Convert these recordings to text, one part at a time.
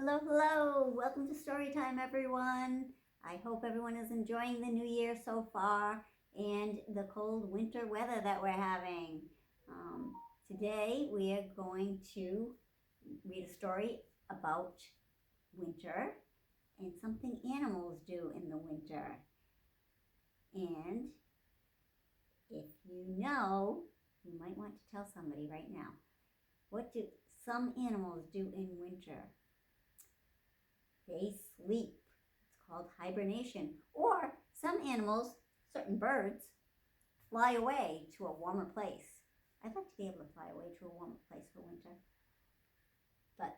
Hello, hello. Welcome to Storytime, everyone. I hope everyone is enjoying the new year so far and the cold winter weather that we're having. Um, Today, we are going to read a story about winter and something animals do in the winter. And if you know, you might want to tell somebody right now. What do some animals do in winter? They sleep. It's called hibernation. Or some animals, certain birds, fly away to a warmer place. I'd like to be able to fly away to a warmer place for winter. But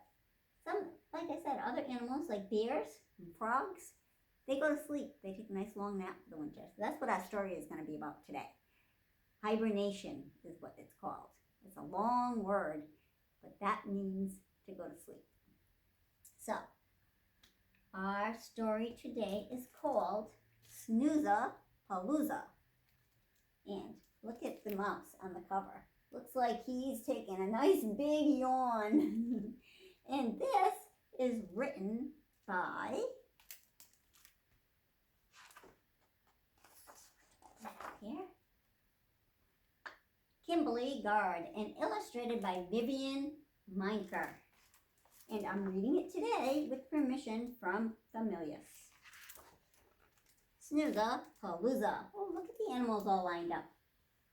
some, like I said, other animals like bears and frogs, they go to sleep. They take a nice long nap for the winter. So that's what our story is going to be about today. Hibernation is what it's called. It's a long word, but that means to go to sleep. So, our story today is called Snooza, Palooza. And look at the mouse on the cover. Looks like he's taking a nice big yawn. And this is written by here, Kimberly Gard and illustrated by Vivian Minker. And I'm reading it today with permission from Familius. Snooza, Palooza. Oh, look at the animals all lined up.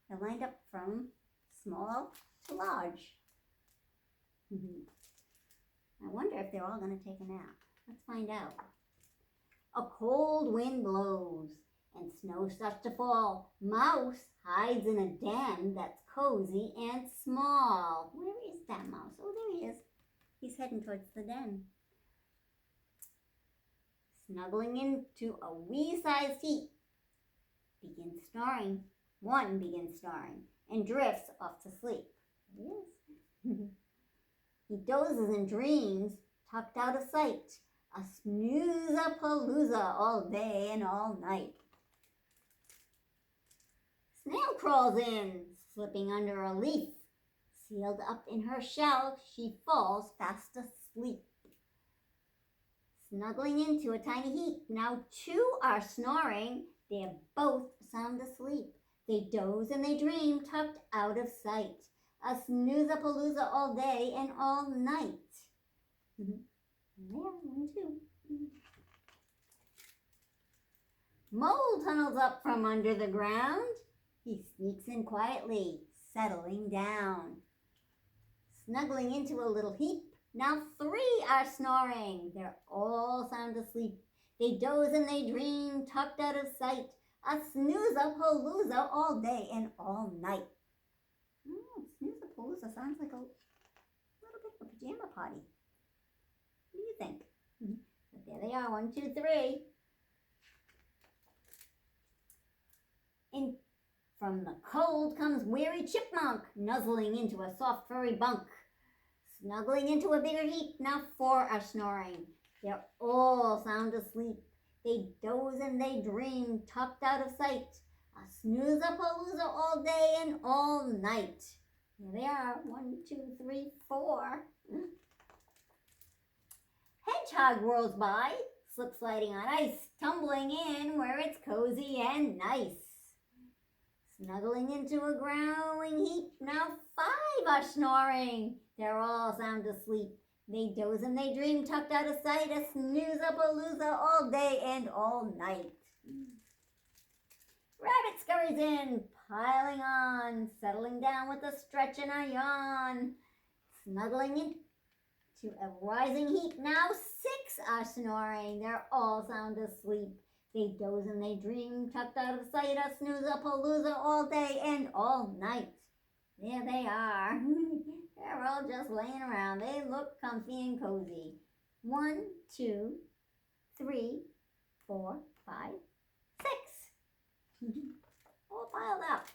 They're lined up from small to large. I wonder if they're all going to take a nap. Let's find out. A cold wind blows and snow starts to fall. Mouse hides in a den that's cozy and small. Where is that mouse? Oh, there he is. He's heading towards the den. Snuggling into a wee-sized heap, begins snoring. One begins snoring and drifts off to sleep. Yes. He dozes and dreams, tucked out of sight. A snooza-palooza all day and all night. Snail crawls in, slipping under a leaf. Sealed up in her shell, she falls fast asleep. Snuggling into a tiny heap, now two are snoring. They are both sound asleep. They doze and they dream, tucked out of sight. A snooza-palooza all day and all night. Yeah, one, two. Mole tunnels up from under the ground. He sneaks in quietly, settling down. Snuggling into a little heap, now three are snoring. They're all sound asleep. They doze and they dream, tucked out of sight. A snooza-palooza all day and all night. Snooza-palooza sounds like a little bit of a pajama party. What do you think? But there they are, 1, 2, 3. In from the cold comes weary chipmunk, nuzzling into a soft furry bunk. Snuggling into a bigger heap, now four are snoring. They're all sound asleep. They doze and they dream, tucked out of sight. A snooza-palooza all day and all night. Here they are, 1, 2, 3, 4. Hedgehog whirls by, slip sliding on ice, tumbling in where it's cozy and nice. Snuggling into a growling heap, now 5 are snoring. They're all sound asleep. They doze and they dream, tucked out of sight. A snooza-palooza all day and all night. Rabbit scurries in, piling on, settling down with a stretch and a yawn. Snuggling into a rising heap, now 6 are snoring. They're all sound asleep. They doze and they dream, tucked out of sight. A snooza-palooza all day and all night. There they are. They're all just laying around. They look comfy and cozy. 1, 2, 3, 4, 5, 6. All piled up.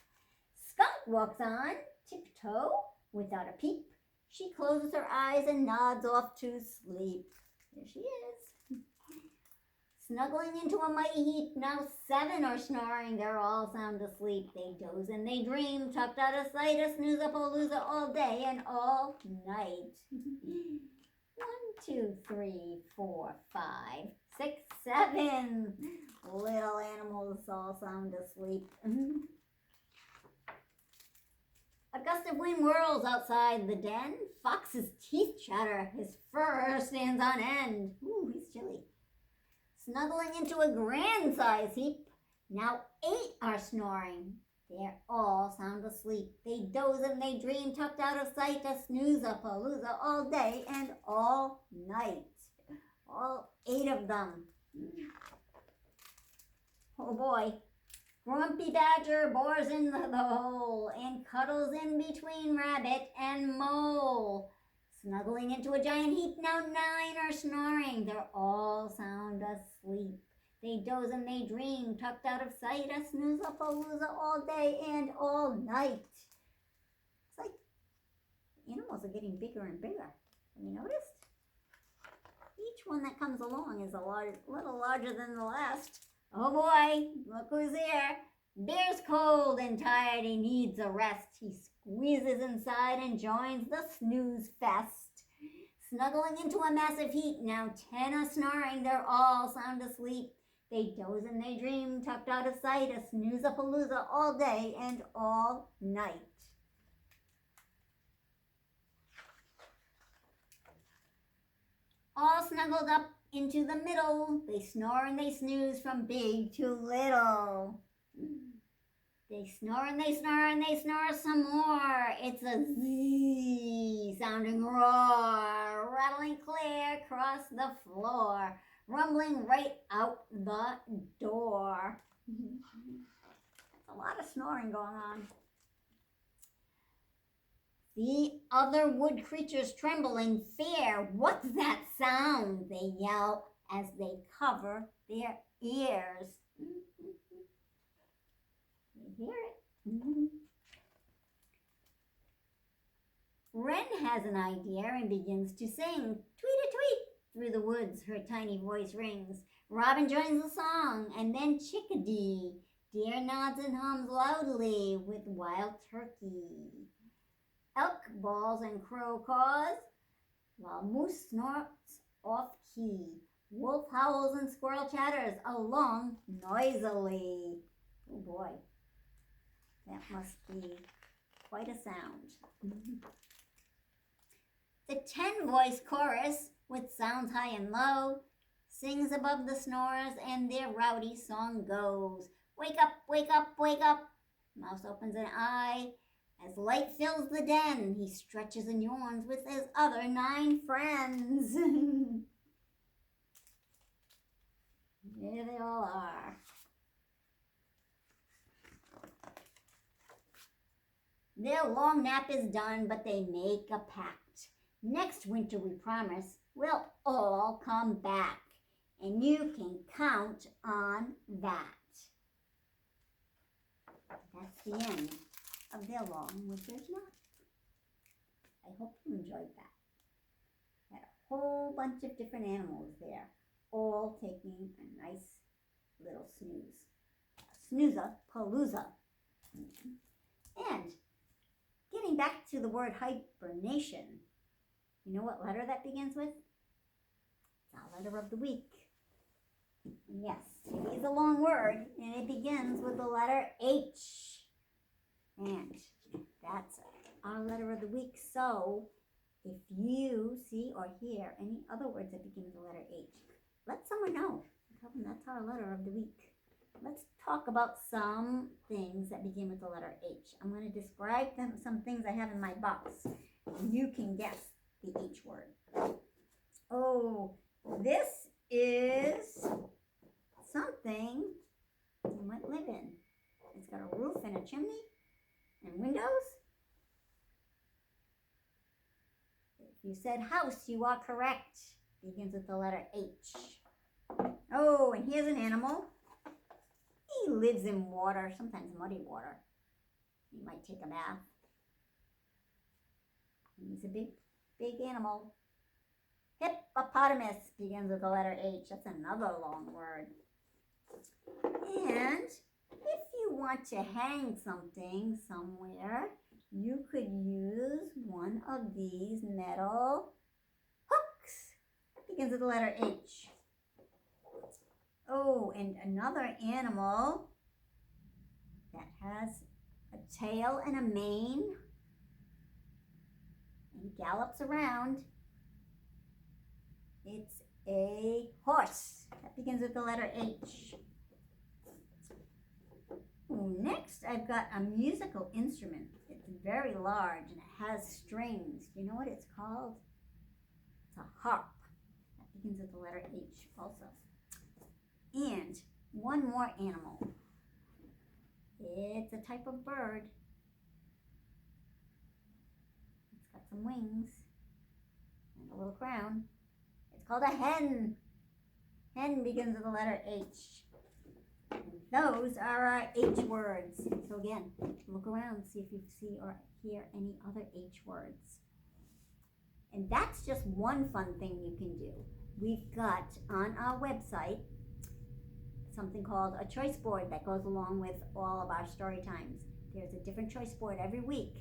Skunk walks on, tiptoe, without a peep. She closes her eyes and nods off to sleep. There she is. Snuggling into a mighty heap, now 7 are snoring. They're all sound asleep. They doze and they dream, tucked out of sight. A snooza-palooza all day and all night. 1, 2, 3, 4, 5, 6, 7 little animals all sound asleep. A gust of wind whirls outside the den. Fox's teeth chatter. His fur stands on end. Ooh, he's chilly. Snuggling into a grand size heap. Now 8 are snoring. They're all sound asleep. They doze and they dream, tucked out of sight. A snooza, palooza all day and all night. All 8 of them. Oh boy. Grumpy Badger bores in the hole and cuddles in between Rabbit and Mole. Snuggling into a giant heap, now 9 are snoring. They're all sound asleep. They doze and they dream, tucked out of sight. A snooza palooza all day and all night. It's like animals are getting bigger and bigger. Have you noticed? Each one that comes along is a little larger than the last. Oh boy, look who's here. Bear's cold and tired, he needs a rest. He squeezes inside and joins the snooze fest. Snuggling into a massive heap, now 10 are snoring, they're all sound asleep. They doze and they dream, tucked out of sight. A snooza-palooza all day and all night. All snuggled up into the middle, they snore and they snooze from big to little. They snore and they snore and they snore some more. It's a Z sounding roar, rattling clear across the floor, rumbling right out the door. That's a lot of snoring going on. The other wood creatures tremble in fear. What's that sound? They yell as they cover their ears. You hear it? Wren has an idea and begins to sing. Tweet-a-tweet through the woods, her tiny voice rings. Robin joins the song, and then Chickadee. Deer nods and hums loudly with Wild Turkey. Elk bawls and crow caws, while moose snorts off key. Wolf howls and squirrel chatters along noisily. Oh boy, that must be quite a sound. The 10-voice chorus, with sounds high and low, sings above the snores and their rowdy song goes. Wake up, wake up, wake up. Mouse opens an eye. As light fills the den, he stretches and yawns with his other 9 friends. There they all are. Their long nap is done, but they make a pact. Next winter, we promise, we'll all come back, and you can count on that. That's the end of their long winter's nap. I hope you enjoyed that. Had a whole bunch of different animals there, all taking a nice little snooze. Snooza, palooza. And getting back to the word hibernation, you know what letter that begins with? It's our letter of the week. And yes, it is a long word, and it begins with the letter H. And that's our letter of the week. So if you see or hear any other words that begin with the letter H, let someone know. Tell them that's our letter of the week. Let's talk about some things that begin with the letter H. I'm going to describe some things I have in my box. You can guess the H word. Oh, this is something you might live in. It's got a roof and a chimney and windows. If you said house, you are correct. It begins with the letter H. Oh, and here's an animal. He lives in water, sometimes muddy water. He might take a bath. He's a big animal. Hippopotamus begins with the letter H. That's another long word. And if you want to hang something somewhere, you could use one of these metal hooks. begins with the letter H. Oh, and another animal that has a tail and a mane and gallops around. It's a horse. That begins with the letter H. Next, I've got a musical instrument. It's very large and it has strings. Do you know what it's called? It's a harp. That begins with the letter H also. And one more animal. It's a type of bird. It's got some wings and a little crown. It's called a hen. Hen begins with the letter H. And those are our H words. So again, look around, see if you see or hear any other H words. And that's just one fun thing you can do. We've got on our website something called a choice board that goes along with all of our story times. There's a different choice board every week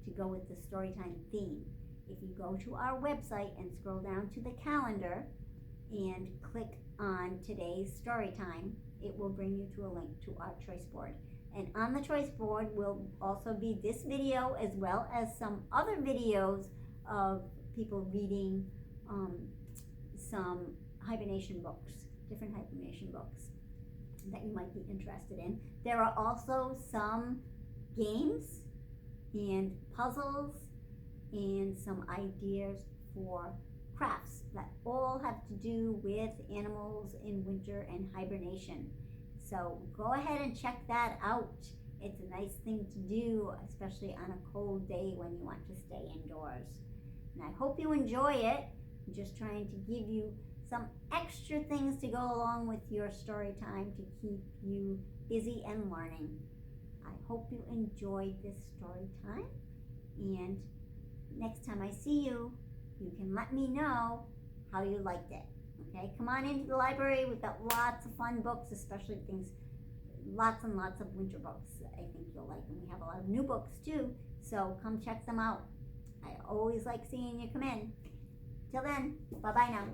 to go with the storytime theme. If you go to our website and scroll down to the calendar and click on today's story time, it will bring you to a link to our choice board. And on the choice board will also be this video as well as some other videos of people reading some hibernation books, different hibernation books that you might be interested in. There are also some games and puzzles and some ideas for crafts that all have to do with animals in winter and hibernation. So go ahead and check that out. It's a nice thing to do, especially on a cold day when you want to stay indoors. And I hope you enjoy it. I'm just trying to give you some extra things to go along with your story time to keep you busy and learning. I hope you enjoyed this story time, and next time I see you, you can let me know how you liked it. Okay, come on into the library. We've got lots of fun books, especially things, lots and lots of winter books I think you'll like. And we have a lot of new books too, so come check them out. I always like seeing you come in. Till then, bye-bye now.